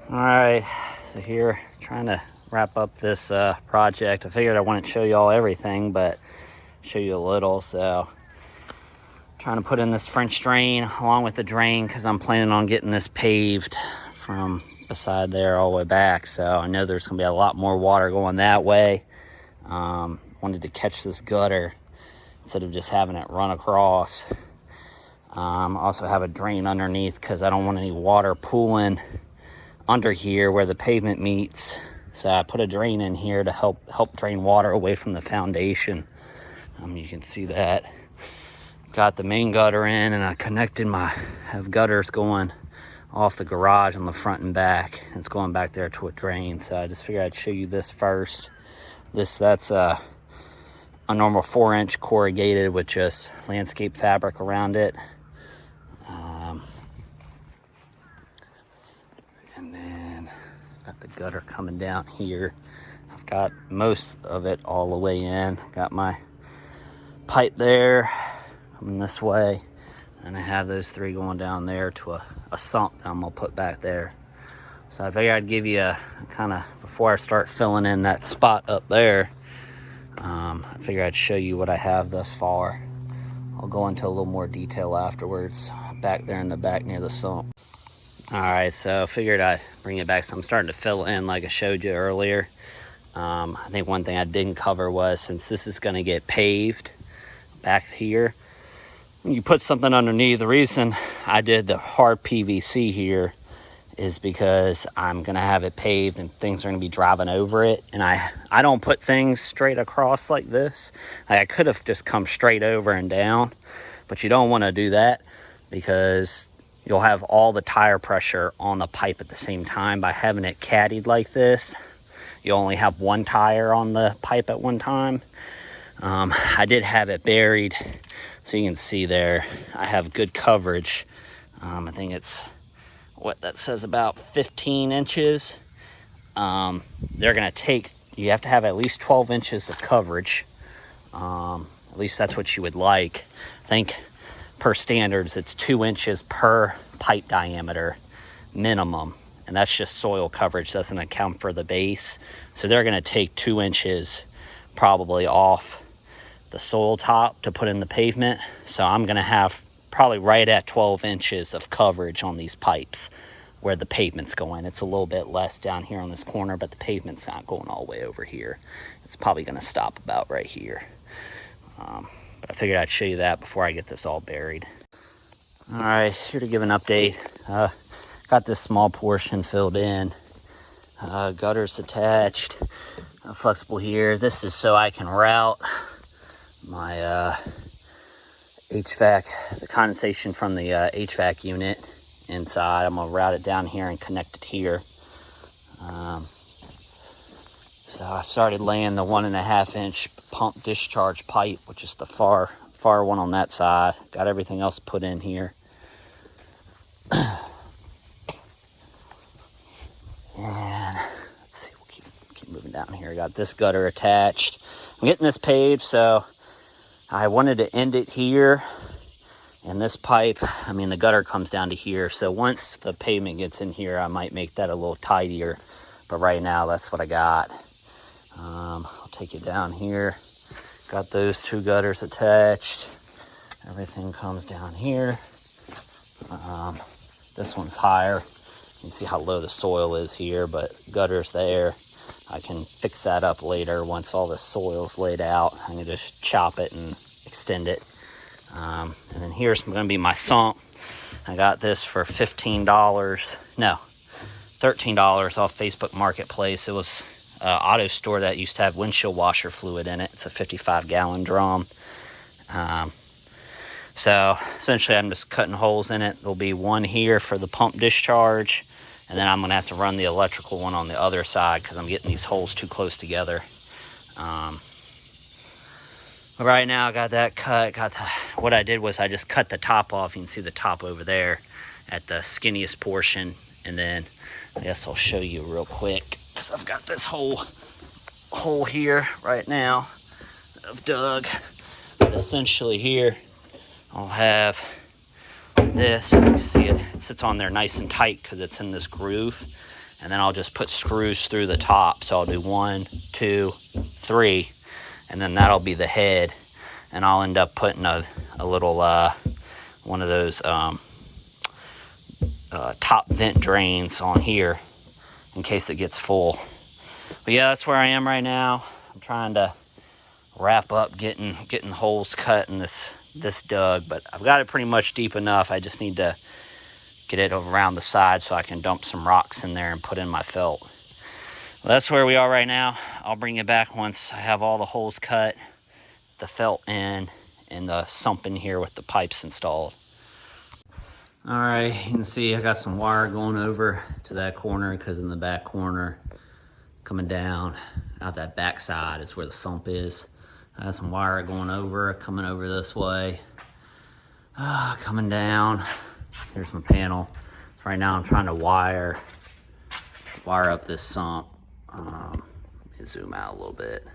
All right, so here trying to wrap up this project. I figured I wouldn't show you all everything, but show you a little. So trying to put in this French drain along with the drain because I'm planning on getting this paved from beside there all the way back. So I know there's gonna be a lot more water going that way. Wanted to catch this gutter instead of just having it run across. Also have a drain underneath because I don't want any water pooling under here where the pavement meets. So I put a drain in here to help drain water away from the foundation. You can see that. Got the main gutter in, and I connected have gutters going off the garage on the front and back. It's going back there to a drain. So I just figured I'd show you this first. That's a normal 4-inch corrugated with just landscape fabric around it. And then got the gutter coming down here. I've got most of it all the way in. Got my pipe there coming this way, and I have those 3 going down there to a sump that I'm gonna put back there. So I figured I'd give you a kind of, before I start filling in that spot up there, I figured I'd show you what I have thus far. I'll go into a little more detail afterwards, back there in the back near the sump. All right, so I figured I'd bring it back. So I'm starting to fill in like I showed you earlier. I think one thing I didn't cover was, since this is gonna get paved back here, when you put something underneath, the reason I did the hard PVC here is because I'm gonna have it paved and things are gonna be driving over it. And I don't put things straight across like this. Like, I could have just come straight over and down, but you don't wanna do that because you'll have all the tire pressure on the pipe at the same time. By having it caddied like this, you only have one tire on the pipe at one time. I did have it buried, so you can see there, I have good coverage. I think it's, what that says, about 15 inches. They're gonna take, you have to have at least 12 inches of coverage. At least that's what you would like. I think per standards, it's 2 inches per pipe diameter minimum. And that's just soil coverage, doesn't account for the base. So they're gonna take 2 inches probably off the soil top to put in the pavement. So I'm gonna have probably right at 12 inches of coverage on these pipes where the pavement's going. It's a little bit less down here on this corner, but the pavement's not going all the way over here. It's probably gonna stop about right here. But I figured I'd show you that before I get this all buried. All right, here to give an update. Got this small portion filled in. Gutters attached, flexible here. This is so I can route my HVAC, the condensation from the HVAC unit inside. I'm gonna route it down here and connect it here. So I started laying the 1.5-inch pump discharge pipe, which is the far one on that side. Got everything else put in here. And let's see, we'll keep moving down here. Got this gutter attached. I'm getting this paved, so I wanted to end it here. And this pipe, I mean, the gutter comes down to here. So once the pavement gets in here, I might make that a little tidier. But right now, that's what I got. I'll take it down here. Got those 2 gutters attached. Everything comes down here. This one's higher. You can see how low the soil is here, but gutters there. I can fix that up later once all the soil's laid out. I can just chop it and extend it. And then here's going to be my sump. I got this for $13 off Facebook Marketplace. It was an auto store that used to have windshield washer fluid in it. It's a 55-gallon drum. So essentially I'm just cutting holes in it. There'll be one here for the pump discharge, and then I'm gonna have to run the electrical one on the other side because I'm getting these holes too close together. But right now I got that cut. What I did was I just cut the top off. You can see the top over there at the skinniest portion. And then I guess I'll show you real quick, because I've got this hole here right now I've dug. But essentially here I'll have this. You see it sits on there nice and tight because it's in this groove. and then I'll just put screws through the top. So I'll do 1, 2, 3, and then that'll be the head. And I'll end up putting a little one of those top vent drains on here in case it gets full. But yeah, that's where I am right now. I'm trying to wrap up getting holes cut in this dug, but I've got it pretty much deep enough. I just need to get it around the side so I can dump some rocks in there and put in my felt. Well, that's where we are right now. I'll bring it back once I have all the holes cut, the felt in, and the sump in here with the pipes installed. All right, you can see I got some wire going over to that corner, because in the back corner, coming down out that back side is where the sump is. I got some wire going over, coming over this way, coming down. Here's my panel. So right now I'm trying to wire up this sump. Let me zoom out a little bit.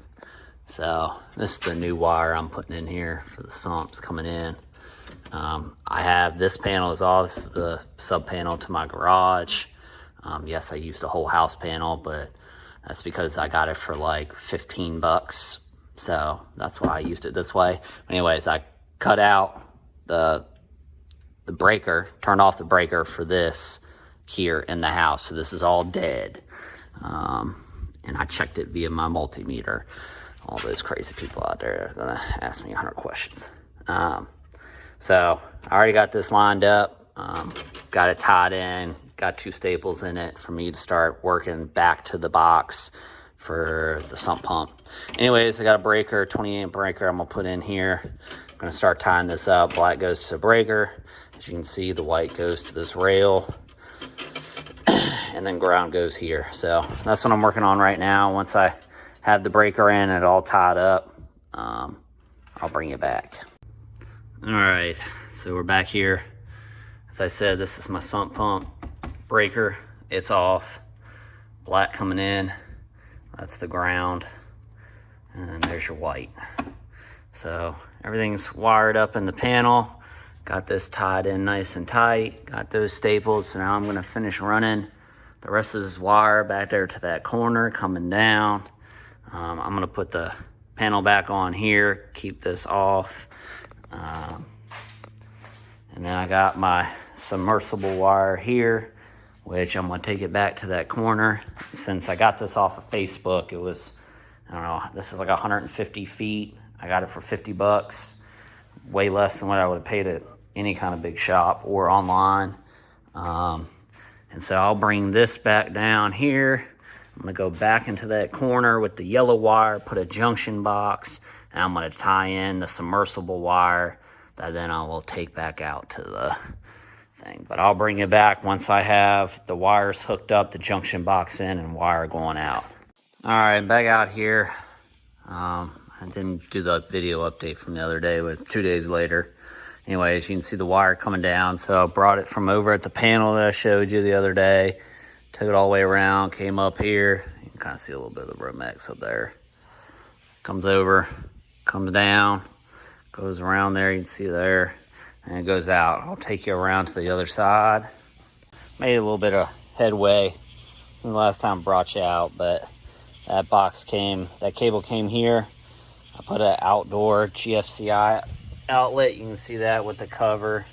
So this is the new wire I'm putting in here for the sumps coming in. I have this panel is all the sub panel to my garage. Yes, I used a whole house panel, but that's because I got it for like $15. So that's why I used it this way. Anyways, I cut out the breaker, turned off the breaker for this here in the house. So this is all dead. And I checked it via my multimeter. All those crazy people out there are gonna ask me 100 questions. So I already got this lined up, got it tied in, got 2 staples in it for me to start working back to the box for the sump pump. Anyways, I got a breaker, 20 amp breaker I'm gonna put in here. I'm gonna start tying this up. Black goes to the breaker. As you can see, the white goes to this rail, and then ground goes here. So that's what I'm working on right now. Once I have the breaker in and it all tied up, I'll bring it back. All right, so we're back here. As I said, this is my sump pump breaker. It's off. Black coming in. That's the ground. And then there's your white. So everything's wired up in the panel. Got this tied in nice and tight. Got those staples. So now I'm gonna finish running the rest of this wire back there to that corner coming down. I'm gonna put the panel back on here, keep this off. And then I got my submersible wire here, which I'm gonna take it back to that corner. Since I got this off of Facebook, it was, I don't know, this is like 150 feet. I got it for $50, way less than what I would have paid at any kind of big shop or online. And so I'll bring this back down here. I'm gonna go back into that corner with the yellow wire, put a junction box, and I'm gonna tie in the submersible wire that then I will take back out to the thing. But I'll bring it back once I have the wires hooked up, the junction box in, and wire going out. All right, back out here. I didn't do the video update from the other day. It was 2 days later. Anyways, you can see the wire coming down. So I brought it from over at the panel that I showed you the other day. Took it all the way around, came up here. You can kind of see a little bit of the Romex up there. Comes over, comes down, goes around there, you can see there, and it goes out. I'll take you around to the other side. Made a little bit of headway from the last time I brought you out, but that cable came here. I put an outdoor GFCI outlet. You can see that with the cover.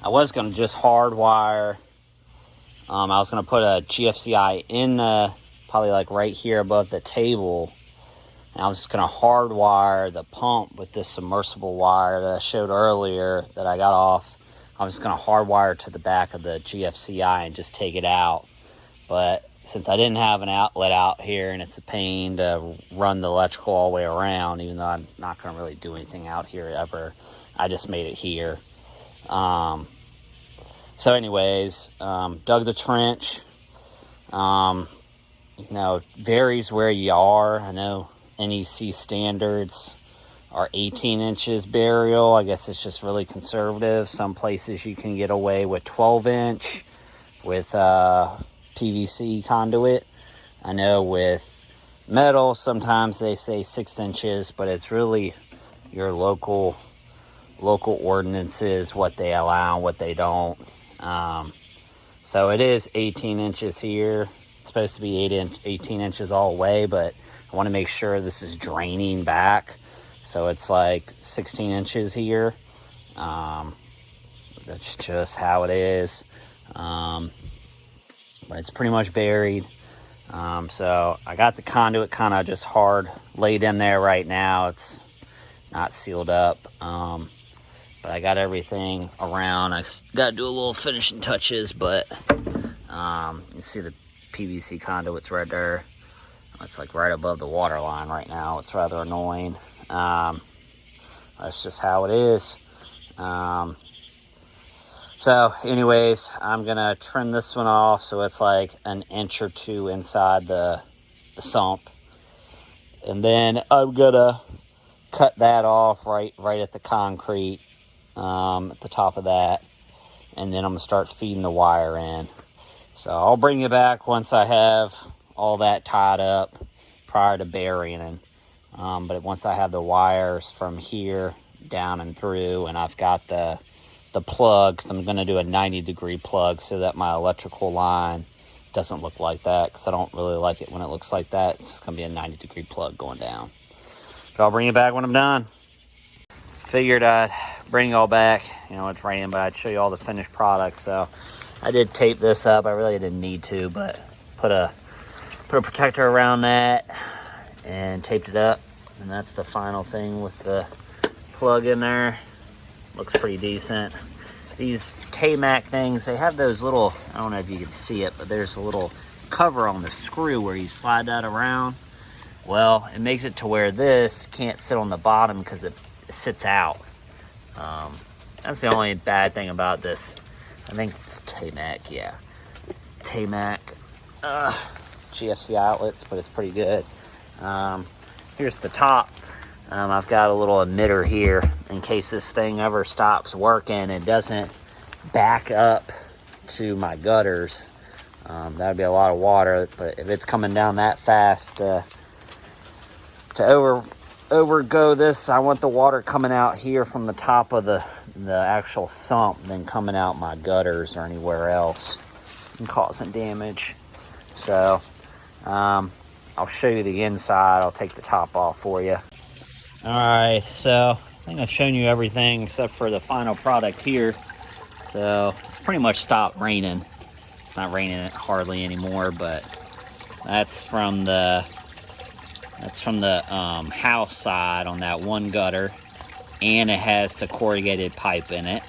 I was gonna just hardwire. I was gonna put a GFCI in probably like right here above the table. And I was just gonna hardwire the pump with this submersible wire that I showed earlier that I got off. I was just gonna hardwire to the back of the GFCI and just take it out. But since I didn't have an outlet out here and it's a pain to run the electrical all the way around, even though I'm not gonna really do anything out here ever, I just made it here. So anyways, dug the trench. You know, varies where you are. I know NEC standards are 18 inches burial. I guess it's just really conservative. Some places you can get away with 12 inch with PVC conduit. I know with metal, sometimes they say 6 inches, but it's really your local ordinances, what they allow, what they don't. So it is 18 inches here. It's supposed to be 18 inches all the way, but I want to make sure this is draining back. So it's like 16 inches here. That's just how it is. But it's pretty much buried. So I got the conduit kind of just hard laid in there right now. It's not sealed up. But I got everything around. I got to do a little finishing touches, but you see the PVC conduit's right there. It's like right above the water line right now. It's rather annoying. That's just how it is. So anyways, I'm gonna trim this one off so it's like an inch or two inside the sump, and then I'm gonna cut that off right at the concrete, at the top of that, and then I'm gonna start feeding the wire in. So I'll bring you back once I have all that tied up prior to burying it. But once I have the wires from here down and through, and I've got the plugs, I'm going to do a 90-degree plug so that my electrical line doesn't look like that, because I don't really like it when it looks like that. It's going to be a 90-degree plug going down. So I'll bring you back when I'm done. Figured I'd bring you all back. You know, it's raining, but I'd show you all the finished product. So I did tape this up. I really didn't need to, but put a protector around that and taped it up. And that's the final thing with the plug in there. Looks pretty decent. These T-Mac things, they have those little, I don't know if you can see it, but there's a little cover on the screw where you slide that around. Well, it makes it to where this can't sit on the bottom because it sits out. That's the only bad thing about this. I think it's T-Mac, yeah. T-Mac GFC outlets, but it's pretty good. Here's the top. I've got a little emitter here in case this thing ever stops working. It doesn't back up to my gutters. That would be a lot of water, but if it's coming down that fast to overgo this, I want the water coming out here from the top of the actual sump, then coming out my gutters or anywhere else and causing damage. So I'll show you the inside. I'll take the top off for you. All right, so I think I've shown you everything except for the final product here. So it's pretty much stopped raining. It's not raining hardly anymore, but that's from the house side on that one gutter, and it has the corrugated pipe in it.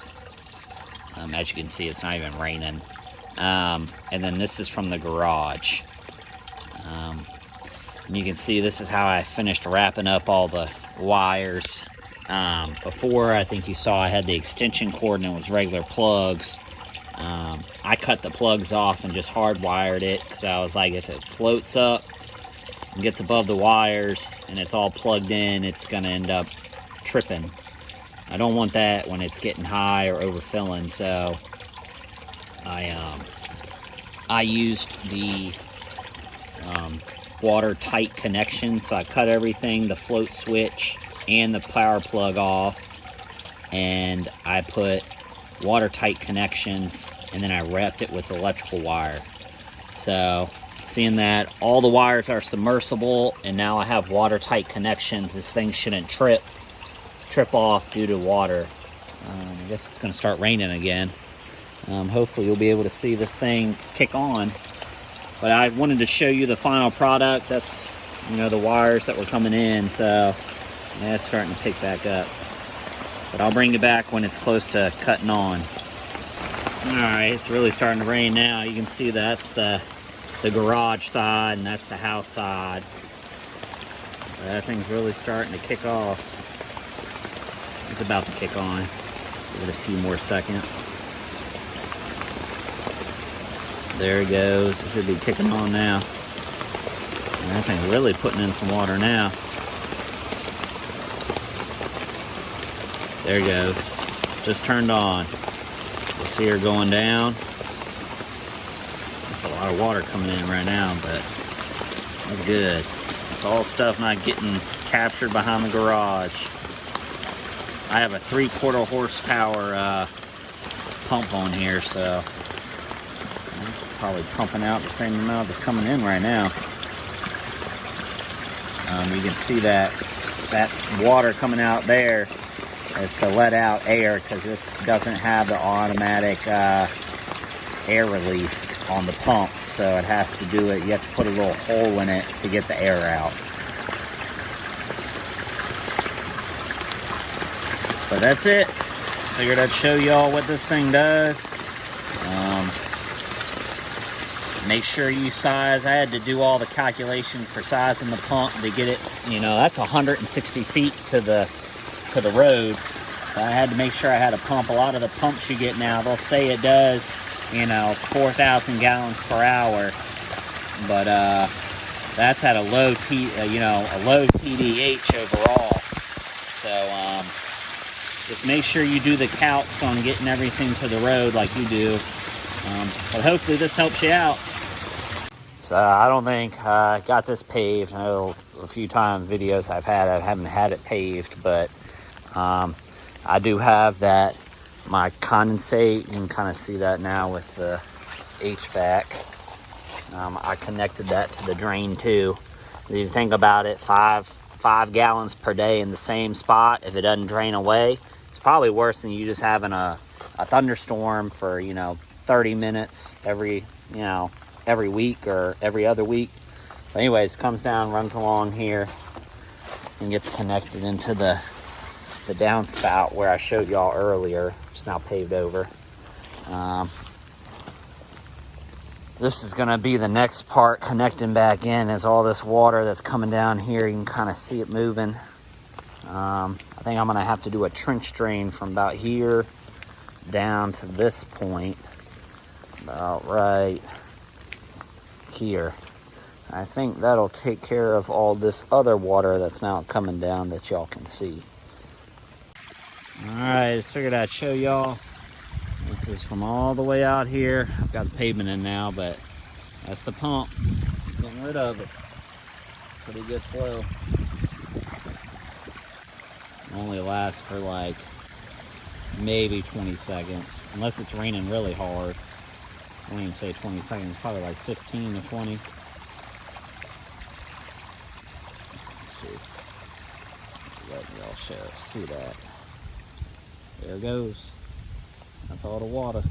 As you can see, it's not even raining. And then this is from the garage. And you can see this is how I finished wrapping up all the wires. Before, I think you saw I had the extension cord and it was regular plugs. I cut the plugs off and just hardwired it because I was like, if it floats up and gets above the wires and it's all plugged in, it's going to end up tripping. I don't want that when it's getting high or overfilling, so I used the watertight connection. So I cut everything, the float switch and the power plug off, and I put watertight connections, and then I wrapped it with electrical wire. So seeing that all the wires are submersible and now I have watertight connections, this thing shouldn't trip off due to water. I guess it's going to start raining again. Hopefully you'll be able to see this thing kick on. But I wanted to show you the final product. That's, the wires that were coming in. So yeah, it's starting to pick back up. But I'll bring you back when it's close to cutting on. All right, it's really starting to rain now. You can see that's the garage side and that's the house side. That thing's really starting to kick off. It's about to kick on. Give it a few more seconds. There it goes. It should be kicking on now. And that thing's really putting in some water now. There it goes. Just turned on. You'll see her going down. That's a lot of water coming in right now, but that's good. It's all stuff not getting captured behind the garage. I have a 3/4 horsepower pump on here, so probably pumping out the same amount that's coming in right now. You can see that water coming out there is to let out air, because this doesn't have the automatic air release on the pump, so it has to do it. You have to put a little hole in it to get the air out. But that's it. Figured I'd show y'all what this thing does. Make sure you size. I had to do all the calculations for sizing the pump to get it, you know, that's 160 feet to the road. So I had to make sure I had a pump. A lot of the pumps you get now, they'll say it does, you know, 4,000 gallons per hour, but that's at a low low TDH overall. So just make sure you do the calcs on getting everything to the road like you do. But hopefully this helps you out. So I don't think I got this paved. I know a few times videos I haven't had it paved, but I do have that. My condensate, you can kind of see that now with the HVAC. I connected that to the drain too. If you think about it, five gallons per day in the same spot, if it doesn't drain away, it's probably worse than you just having a thunderstorm for, 30 minutes every week or every other week. But anyways, comes down, runs along here, and gets connected into the downspout where I showed y'all earlier. It's now paved over. This is gonna be the next part connecting back in, is all this water that's coming down here. You can kind of see it moving. I think I'm gonna have to do a trench drain from about here down to this point, about right here. I think that'll take care of all this other water that's now coming down that y'all can see. All right, just figured I'd show y'all. This is from all the way out here. I've got the pavement in now, but that's the pump. Getting rid of it. Pretty good flow. Only lasts for like maybe 20 seconds, unless it's raining really hard. I won't even say 20 seconds, probably like 15 to 20. Let's see. Let y'all see that. There it goes. That's all the water.